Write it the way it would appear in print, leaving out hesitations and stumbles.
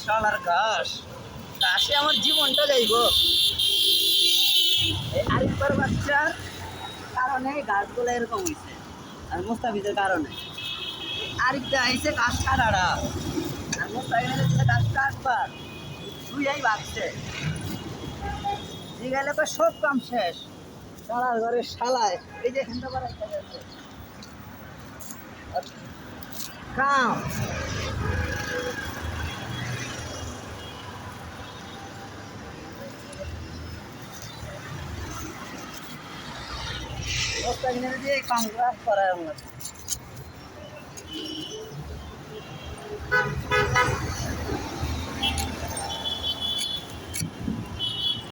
শালার ঘাস ঘাসে আমার জীবনটা যাইব। আরেকবার বাচ্চার কারণে গাছগুলো এরকম হয়েছে, আর মুস্তাফিজের কারণে আরেকটা আইসে ঘাস কাটারা, আর মুস্তাফিজের ঘাস কাটবার দুইয়াই বাঁচছে। গেলে তো সব কাম শেষ। শালার ঘরে শালায় এই যে এখানটা করা কাম মুস্তাফিজের দিয়ে কামগুলো করার মতো।